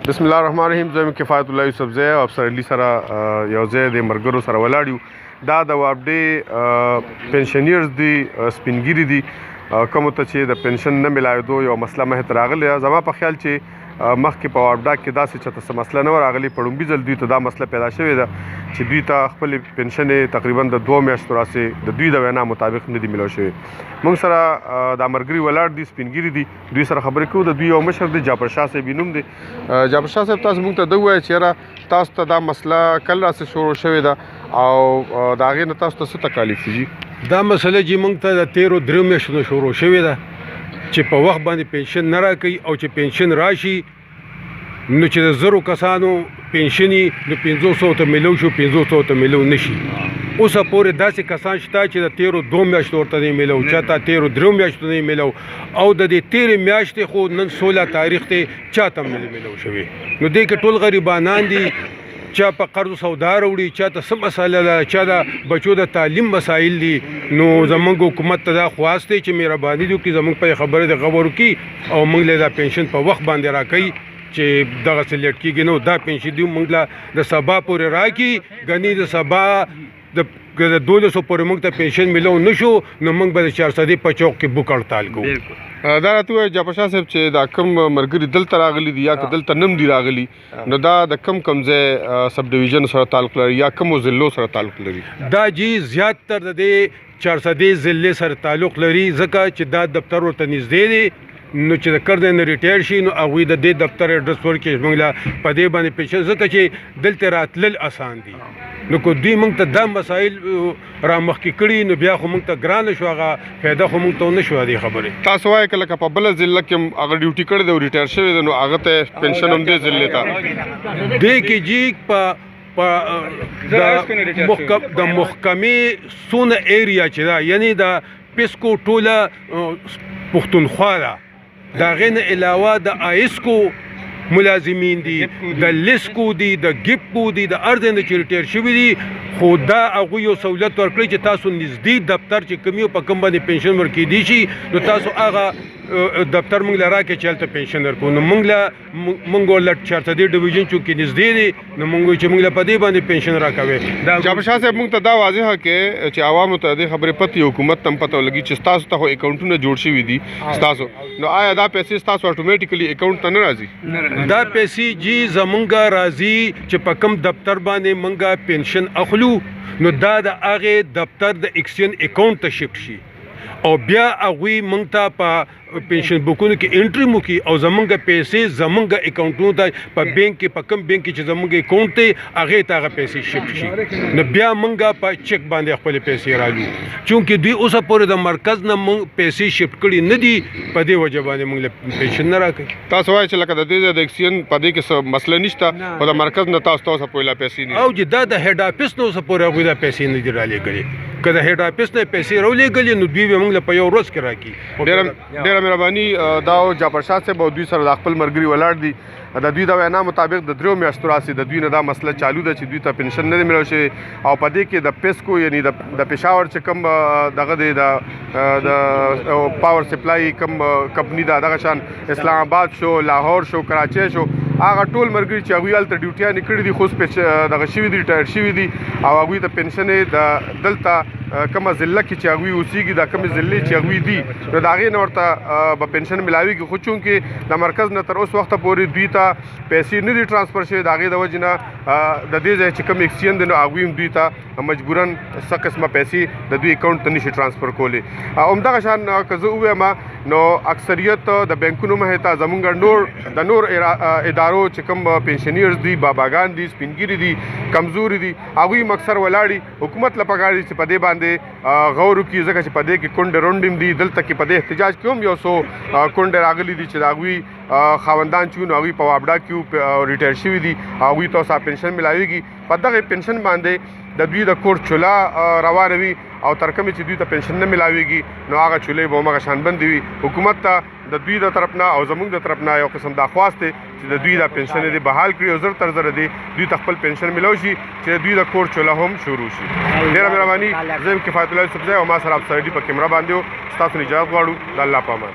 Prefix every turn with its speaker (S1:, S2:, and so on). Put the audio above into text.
S1: بسم الله الرحمن الرحیم. زه کفایت الله یوسف زی او افسر علی سره یو ځای د مرګرو سره ولاړ یو. دا د واپډې پنشنیرز دي، سپینګیری دي، کوم ته چې د پنشن نه ملایدو یو مسله مه راغلی. زما په خیال چې مخکې په واپډا کې داسې چته څه مسله نه راغلی. په لومبي ځل دوی ته دا مسله پیدا شوې ده چې دوی ته خپل پنشن تقریبا د 2 میاشتو راسې د دوی د وینا مطابق نه دی ملو شوی. موږ سره د مرګري ولاړ دي، سپینګیری دي، دوی سره خبرې کوو. د دوی یو مشر دی جعفر شاه صاحب نوم دی. جعفر شاه صاحب تاسو موږ ته دا وایي چې تاسو ته دا مسله کله راسې شروع شوې ده او د هغې نه تاسو ته څه تکالیف دي؟
S2: دا مسله چې موږ ته د 13 میاشتو نه شروع شوې ده چې په وخت باندې پنشن نه راکوي، او چې پنشن راشي نو چې د 1000 کسانو پنشني نو 500 ته ملو شو، 500 ته ملو نشي. اوسه پورې داسې کسان شته چې د 13 میاشتو ورته نه ملو، چاته 13 میاشتو نه ملو، او د دې 13 میاشتې خو نن 16 تاریخ ته چاته ملو شوی. نو دې کې ټول غریبانان دي، چا په قرض سودا وروړي، چا ته څه مسله ده، چا د بچو د تعلیم مسایل دي. نو زمونږ حکومت ته دا خواست دی چې مهرباني وکړي، زمونږ په خبره د خبر وکړي او موږ له دا پنشن په وخت باندې راکړي چې دغه څه لیټ کېږي. نو دا پنشن دی موږ له د سبا پورې راکړي، ګنې د سبا د 1200 پورې موږ ته پنشن ملو نشو نو موږ به د 400 په چوک کې بوک هړتال کوو.
S1: دا راته وایي جعفر شاه صاحب چې دا کم مرګري دلته راغلي دي یا که دلته نم دي راغلي، نو دا د کم ځای سب ډیویژن سره تعلق لري یا کومو ضلعو سره تعلق لري؟
S2: دا جی زیاتره د دې 400 ضلع سره تعلق لري، ځکه چې دا دفتر ورته نږدې دی. نو چې د کړ نه ریټایر شي نو هغوی د دې دفتر اډرس ورکړي موږ له په دې باندې پنشن، ځکه چې دلته راتلل اسان دي. نو که دوی موږ ته دا مسایل را مخکې کړي نو بیا خو موږ ته ګرانه شو، هغه فایده خو موږ ته نه شو دې خبرې.
S1: تاسو وایي که لکه په بله ضلع کې هغه ډیوټي کړی دی او ریټایر شوی دی نو هغه ته پنشن هم دې ضلع ته
S2: دې کې جی د محکمې سونه ایریا چې دا یعنی د پیسکو ټوله پښتونخوا ده، د هغې نه علاوه د آیسکو ملازمین دي، د لیسکو دي، د ګیپکو دي، د هر ځای نه چې ریټایر شوي دي. خو دا هغوی یو سهولت ورکړی چې تاسو نږدې دفتر چې کوم یو په کوم باندې پنشن ورکېدی شي نو تاسو هغه دفتر موږ له راکړئ چې هلته پنشن درکړو. نو موږ ورله 400 ډیویژن چونکې نږدې دی نو موږ وایو چې موږ له په دې باندې پنشن راکوئ.
S1: جعفر شاه صاحب موږ ته دا واضحه کې چې عوامو ته دې خبرې پته حکومت ته هم پته ولګي چې ستاسو ته خو اکاونټونه جوړ شوي دي ستاسو، نو آیا دا پیسې ستاسو اټومیټیکلی اکاونټ ته نه راځي؟
S2: دا پیسې جی زمونږ راځي چې په کوم دفتر باندې مونږ پنشن اخلو نو دا د هغې دفتر د ایکسچینج اکاونټ ته شفټ شي او بیا هغوی موږ ته په پنشن بکونو کې انټري مو کړي او زمونږ پیسې زمونږ اکاونټونو ته په بینک کې په کوم بینک کې چې زمونږ اکاونټ دی هغې ته هغه پیسې شفټ شي. نو بیا موږ په چک باندې خپلې پیسې رالو، چونکې دوی اوسه پورې د مرکز نه موږ پیسې شفټ کړي نه دي، په دې وجه باندې موږ له پنشن نه راکوي.
S1: تاسو وایئ چې لکه د دې د ایکسچینج په دې کې څه مسله نشته خو د مرکز نه تاسو ته اوسه پورې لا پیسې نه
S2: او چې دا د هیډ آفیس نه اوسه پورې هغوی دا پیسې نه دي رالیږلې. که د هیډ آفیس نه پیسې راولېږلې نو دوی به موږ له په یو ورځ کې راکړي.
S1: ډېره مهرباني. دا جعفر شاه صاحب او دوی سره د خپل مرګري ولاړ دي. د دوی د وینا مطابق د 3 میاشتو راسې د دوی نه دا مسله چالو ده چې دوی ته پنشن نه دی ملو شوی، او په دې کې د پیسکو یعنی د پېښور چې کوم دغه دی د پاور سپلای کوم کمپني ده، دغه شان اسلام آباد شو، لاهور شو، کراچۍ شو، هغه ټول مرګري چې هغوی هلته ډیوټیانې کړي دي خو اوس دغه شوي دي، ریټایر شوي دي او هغوی ته پنشن د دلته کومه ضلع کې چې هغوی اوسېږي دا کومې ضلعې چې هغوی دي نو د هغې نه ورته به پنشن ملاویږي. خو چونکې د مرکز نه تر اوس وخته پورې دوی ته پیسې نه دي ټرانسفر شوي، د هغې د وجې نه د دې ځای چې کوم ایکسچینج دی نو هغوی هم دوی ته مجبوراً څه قسمه پیسې د دوی اکاونټ ته نشي ټرانسفر کولی. همدغه شان که زه ووایم نو اکثریت د بینکونو مخې ته زمونږ د نور ادارو چې کوم پنشنیرز دي، باباګان دي، سپینګیري دي، کمزوري دي، هغوی مکثر ولاړي. حکومت له پکار دي چې په دې باندې غور وکړي، ځکه چې په دې کې کونډې رونډې دي. دلته کې په دې احتجاج کې هم یو څو کونډې راغلي دي چې د هغوی خاوندان چې نو هغوی په واپډا کې ریټایر شوي دي، هغوی ته اوس پنشن ملاویږي. په دغې پنشن باندې د دوی د کور چوله روانه وي او تر کومې چې دوی ته پنشن نه ملاویږي نو هغه چولې به همغه شان بندې وي. حکومت ته د دوی د طرف نه او زموږ د طرف نه یو قسم دا خواست دی چې د دوی دا پنشن دی بحال کړي او زر تر زره دی دوی ته خپل پنشن ملو شي چې د دوی د کور چوله هم شروع شي. ډېره مهرباني. زه یم کفایت الله یوسف زی او ما سره افسر ډي په کیمره باندې ستاسو نه اجازه غواړو. د الله په امان.